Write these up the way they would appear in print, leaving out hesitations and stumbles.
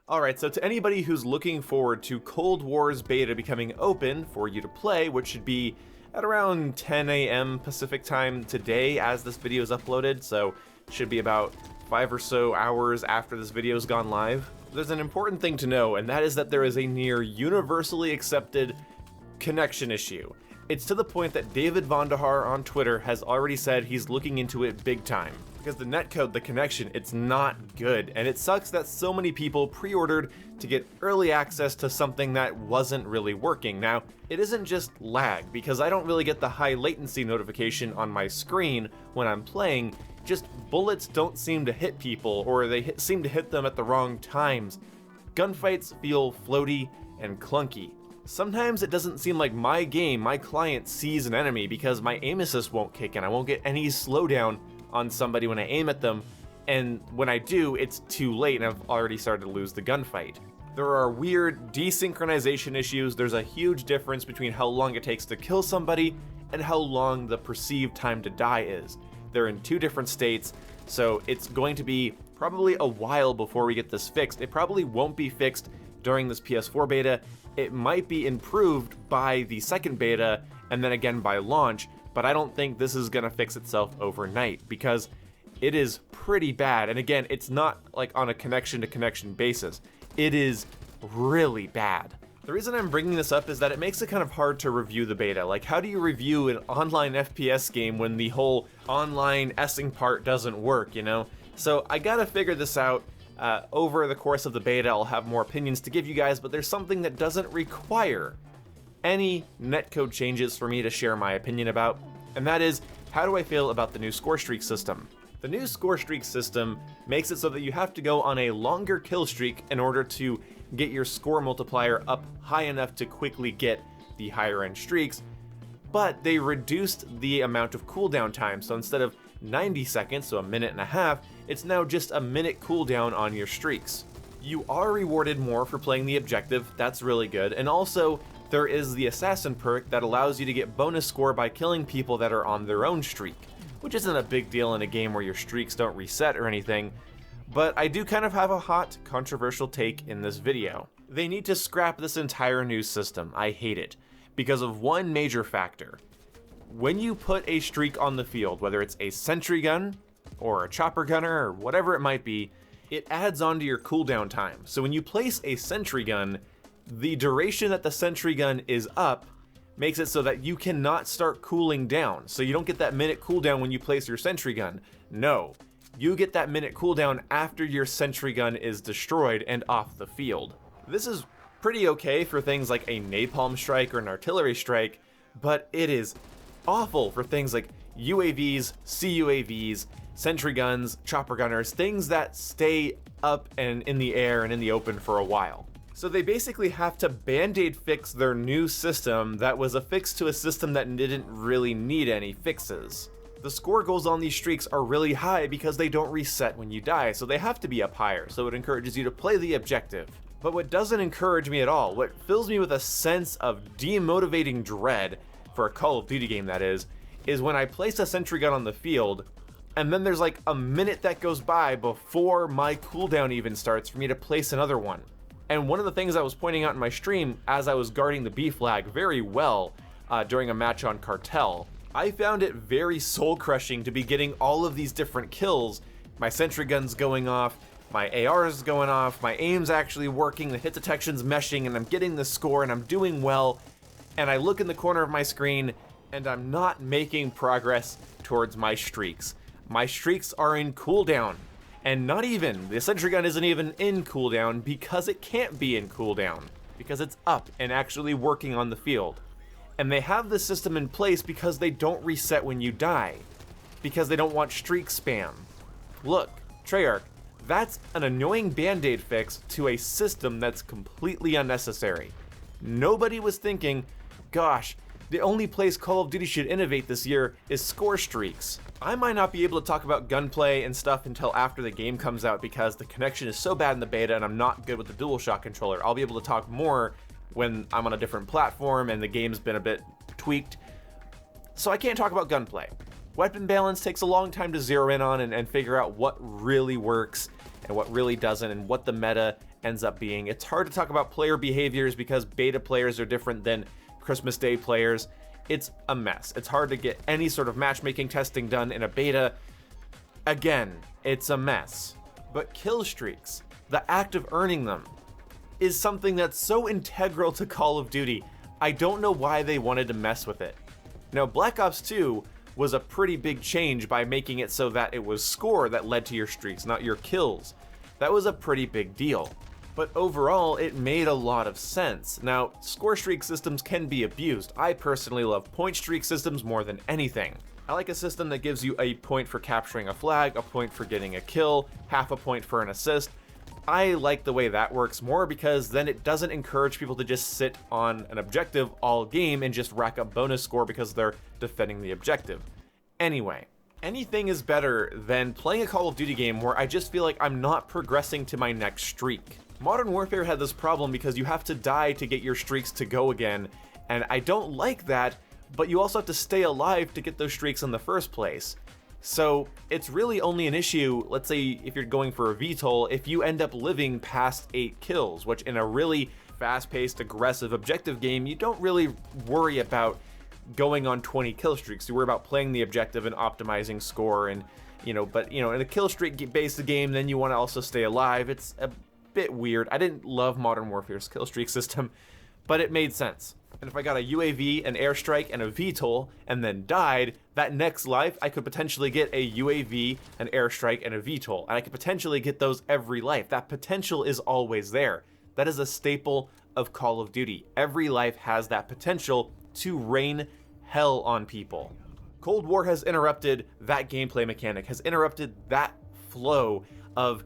Alright, so to anybody who's looking forward to Cold War's beta becoming open for you to play, which should be at around 10 a.m. Pacific time today as this video is uploaded, so it should be about 5 or so hours after this video's gone live. There's an important thing to know, and that is that there is a near universally accepted connection issue. It's to the point that David Vonderhaar on Twitter has already said he's looking into it big time. Because the netcode, the connection, it's not good, and it sucks that so many people pre-ordered to get early access to something that wasn't really working. Now, it isn't just lag, because I don't really get the high latency notification on my screen when I'm playing, just bullets don't seem to hit people, or they seem to hit them at the wrong times. Gunfights feel floaty and clunky. Sometimes it doesn't seem like my game, my client, sees an enemy because my aim assist won't kick in. I won't get any slowdown on somebody when I aim at them, and when I do, it's too late and I've already started to lose the gunfight. There are weird desynchronization issues. There's a huge difference between how long it takes to kill somebody and how long the perceived time to die is. They're in two different states, so it's going to be probably a while before we get this fixed. It probably won't be fixed during this PS4 beta. It might be improved by the second beta and then again by launch, but I don't think this is gonna fix itself overnight because it is pretty bad. And again, it's not like on a connection to connection basis. It is really bad. The reason I'm bringing this up is that it makes it kind of hard to review the beta. Like, how do you review an online FPS game when the whole online essing part doesn't work, you know? So I gotta figure this out. Over the course of the beta, I'll have more opinions to give you guys, but there's something that doesn't require any netcode changes for me to share my opinion about, and that is, how do I feel about the new Scorestreak system? The new Scorestreak system makes it so that you have to go on a longer kill streak in order to get your score multiplier up high enough to quickly get the higher end streaks, but they reduced the amount of cooldown time, so instead of 90 seconds, so a minute and a half, it's now just a minute cooldown on your streaks. You are rewarded more for playing the objective, that's really good, and also there is the assassin perk that allows you to get bonus score by killing people that are on their own streak, which isn't a big deal in a game where your streaks don't reset or anything, but I do kind of have a hot, controversial take in this video. They need to scrap this entire new system. I hate it, because of one major factor. When you put a streak on the field, whether it's a sentry gun, or a chopper gunner, or whatever it might be, it adds on to your cooldown time. So when you place a sentry gun, the duration that the sentry gun is up makes it so that you cannot start cooling down. So you don't get that minute cooldown when you place your sentry gun. No, you get that minute cooldown after your sentry gun is destroyed and off the field. This is pretty okay for things like a napalm strike or an artillery strike, but it is awful for things like UAVs, CUAVs, sentry guns, chopper gunners, things that stay up and in the air and in the open for a while. So they basically have to band-aid fix their new system that was a fix to a system that didn't really need any fixes. The score goals on these streaks are really high because they don't reset when you die, so they have to be up higher, so it encourages you to play the objective. But what doesn't encourage me at all, what fills me with a sense of demotivating dread, for a Call of Duty game that is when I place a sentry gun on the field, and then there's like a minute that goes by before my cooldown even starts for me to place another one. And one of the things I was pointing out in my stream as I was guarding the B flag very well during a match on Cartel, I found it very soul-crushing to be getting all of these different kills, my sentry gun's going off, my AR's going off, my aim's actually working, the hit detection's meshing, and I'm getting the score and I'm doing well, and I look in the corner of my screen and I'm not making progress towards my streaks. My streaks are in cooldown. And not even, the sentry gun isn't even in cooldown because it can't be in cooldown, because it's up and actually working on the field. And they have the system in place because they don't reset when you die, because they don't want streak spam. Look, Treyarch, that's an annoying band-aid fix to a system that's completely unnecessary. Nobody was thinking, gosh, the only place Call of Duty should innovate this year is score streaks. I might not be able to talk about gunplay and stuff until after the game comes out because the connection is so bad in the beta and I'm not good with the DualShock controller. I'll be able to talk more when I'm on a different platform and the game's been a bit tweaked. So I can't talk about gunplay. Weapon balance takes a long time to zero in on and figure out what really works and what really doesn't, and what the meta ends up being. It's hard to talk about player behaviors because beta players are different than Christmas Day players. It's a mess. It's hard to get any sort of matchmaking testing done in a beta. Again, it's a mess. But kill streaks, the act of earning them, is something that's so integral to Call of Duty. I don't know why they wanted to mess with it. Now, Black Ops 2 was a pretty big change by making it so that it was score that led to your streaks, not your kills. That was a pretty big deal. But overall, it made a lot of sense. Now, score streak systems can be abused. I personally love point streak systems more than anything. I like a system that gives you a point for capturing a flag, a point for getting a kill, half a point for an assist. I like the way that works more because then it doesn't encourage people to just sit on an objective all game and just rack up bonus score because they're defending the objective. Anyway, anything is better than playing a Call of Duty game where I just feel like I'm not progressing to my next streak. Modern Warfare had this problem because you have to die to get your streaks to go again, and I don't like that, but you also have to stay alive to get those streaks in the first place. So it's really only an issue, let's say if you're going for a VTOL, if you end up living past 8 kills, which in a really fast-paced, aggressive, objective game, you don't really worry about going on 20 kill streaks. You worry about playing the objective and optimizing score and, in a kill streak based game, then you want to also stay alive. It's a bit weird. I didn't love Modern Warfare's kill streak system, but it made sense. And if I got a UAV, an airstrike, and a VTOL, and then died, that next life, I could potentially get a UAV, an airstrike, and a VTOL. And I could potentially get those every life. That potential is always there. That is a staple of Call of Duty. Every life has that potential to rain hell on people. Cold War has interrupted that gameplay mechanic, has interrupted that flow of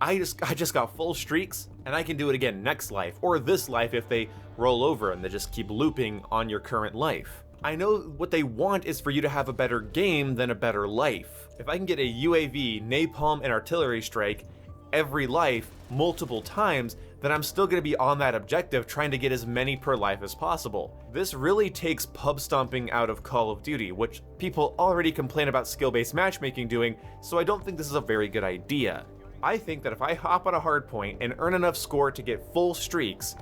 I just got full streaks and I can do it again next life, or this life if they roll over and they just keep looping on your current life. I know what they want is for you to have a better game than a better life. If I can get a UAV, napalm, and artillery strike every life multiple times, then I'm still going to be on that objective trying to get as many per life as possible. This really takes pub stomping out of Call of Duty, which people already complain about skill-based matchmaking doing, so I don't think this is a very good idea. I think that if I hop on a hardpoint and earn enough score to get full streaks,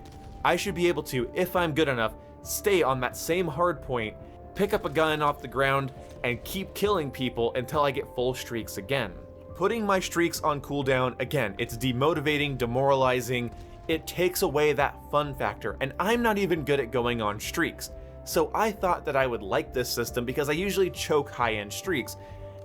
I should be able to, if I'm good enough, stay on that same hardpoint, pick up a gun off the ground, and keep killing people until I get full streaks again. Putting my streaks on cooldown, again, it's demotivating, demoralizing, it takes away that fun factor, and I'm not even good at going on streaks. So I thought that I would like this system because I usually choke high-end streaks.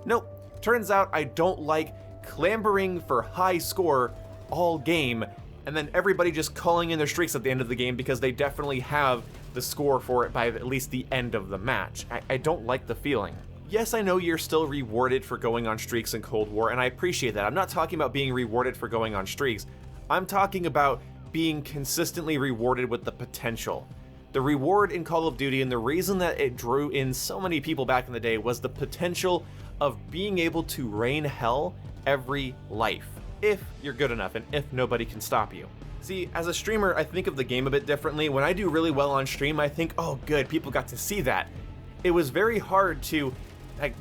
Nope, turns out I don't like clambering for high score all game, and then everybody just calling in their streaks at the end of the game because they definitely have the score for it by at least the end of the match. I don't like the feeling. Yes, I know you're still rewarded for going on streaks in Cold War, and I appreciate that. I'm not talking about being rewarded for going on streaks. I'm talking about being consistently rewarded with the potential. The reward in Call of Duty, and the reason that it drew in so many people back in the day, was the potential of being able to rain hell every life, if you're good enough and if nobody can stop you. See, as a streamer, I think of the game a bit differently. When I do really well on stream, I think, oh good, people got to see that. It was very hard to,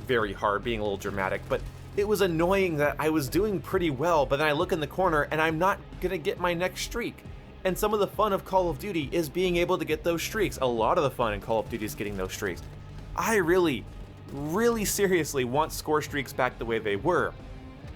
very hard, being a little dramatic, but it was annoying that I was doing pretty well, but then I look in the corner and I'm not gonna get my next streak. And some of the fun of Call of Duty is being able to get those streaks. A lot of the fun in Call of Duty is getting those streaks. I really seriously want score streaks back the way they were.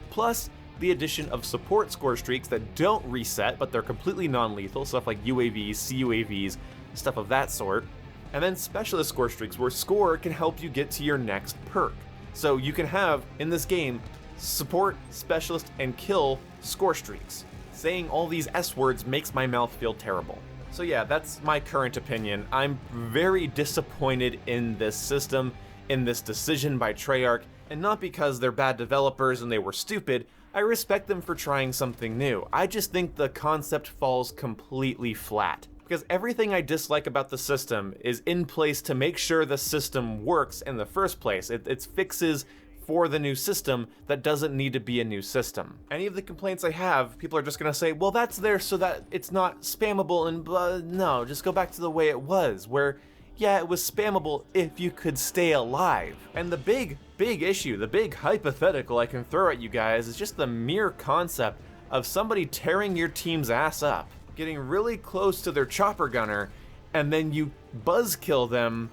Plus, the addition of support score streaks that don't reset, but they're completely non-lethal, stuff like UAVs, CUAVs, stuff of that sort. And then specialist score streaks, where score can help you get to your next perk. So you can have, in this game, support, specialist, and kill score streaks. Saying all these S words makes my mouth feel terrible. So yeah, that's my current opinion. I'm very disappointed in this system, in this decision by Treyarch, and not because they're bad developers and they were stupid. I respect them for trying something new. I just think the concept falls completely flat. Because everything I dislike about the system is in place to make sure the system works in the first place. It's fixes for the new system that doesn't need to be a new system. Any of the complaints I have, people are just gonna say, well, that's there so that it's not spammable, and no, just go back to the way it was, where yeah, it was spammable if you could stay alive. And the big issue, the big hypothetical I can throw at you guys is just the mere concept of somebody tearing your team's ass up, getting really close to their chopper gunner, and then you buzzkill them,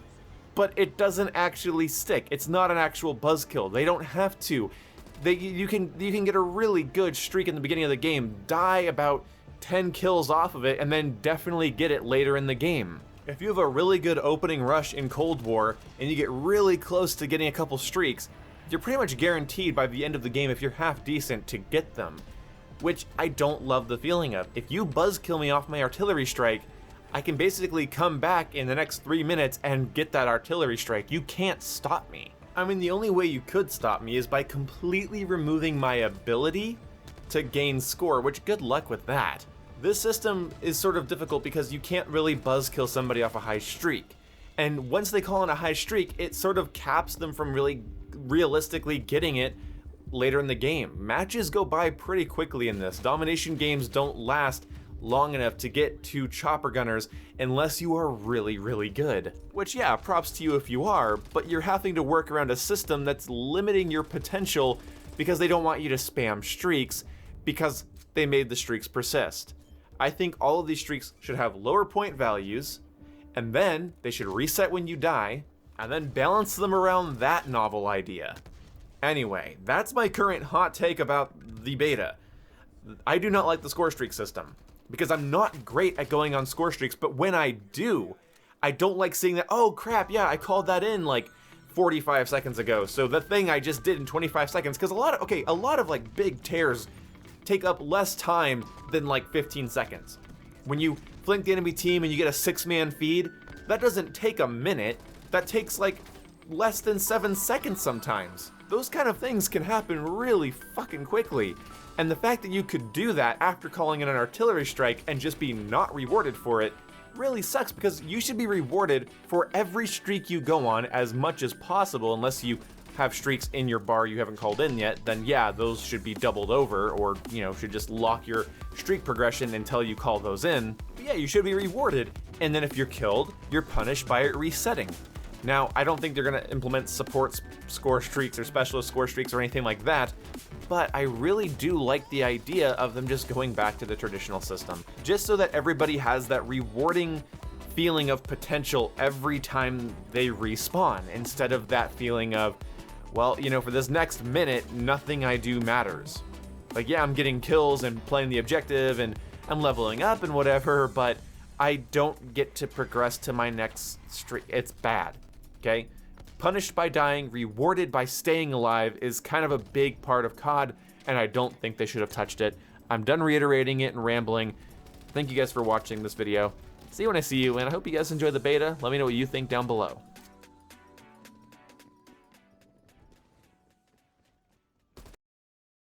but it doesn't actually stick. It's not an actual buzzkill. They don't have to. You can get a really good streak in the beginning of the game, die about 10 kills off of it, and then definitely get it later in the game. If you have a really good opening rush in Cold War, and you get really close to getting a couple streaks, you're pretty much guaranteed by the end of the game, if you're half decent, to get them. Which I don't love the feeling of. If you buzzkill me off my artillery strike, I can basically come back in the next 3 minutes and get that artillery strike. You can't stop me. I mean, the only way you could stop me is by completely removing my ability to gain score, which good luck with that. This system is sort of difficult because you can't really buzzkill somebody off a high streak. And once they call in a high streak, it sort of caps them from really realistically getting it later in the game. Matches go by pretty quickly in this. Domination games don't last long enough to get 2 chopper gunners unless you are really, really good. Which, yeah, props to you if you are, but you're having to work around a system that's limiting your potential because they don't want you to spam streaks because they made the streaks persist. I think all of these streaks should have lower point values, and then they should reset when you die, and then balance them around that novel idea. Anyway, that's my current hot take about the beta. I do not like the score streak system, because I'm not great at going on score streaks, but when I do, I don't like seeing that, oh crap, yeah, I called that in like 45 seconds ago, so the thing I just did in 25 seconds, because a lot of like big tears take up less time than like 15 seconds. When you flank the enemy team and you get a 6-man feed, that doesn't take a minute, that takes like less than 7 seconds sometimes. Those kind of things can happen really fucking quickly. And the fact that you could do that after calling in an artillery strike and just be not rewarded for it really sucks, because you should be rewarded for every streak you go on as much as possible, unless you have streaks in your bar you haven't called in yet, then yeah, those should be doubled over, or, you know, should just lock your streak progression until you call those in. But yeah, you should be rewarded, and then if you're killed, you're punished by it resetting. Now, I don't think they're gonna implement support score streaks or specialist score streaks or anything like that, but I really do like the idea of them just going back to the traditional system, just so that everybody has that rewarding feeling of potential every time they respawn, instead of that feeling of, well, you know, for this next minute, nothing I do matters. Like, yeah, I'm getting kills and playing the objective and I'm leveling up and whatever, but I don't get to progress to my next streak. It's bad, okay? Punished by dying, rewarded by staying alive is kind of a big part of COD, and I don't think they should have touched it. I'm done reiterating it and rambling. Thank you guys for watching this video. See you when I see you, and I hope you guys enjoy the beta. Let me know what you think down below.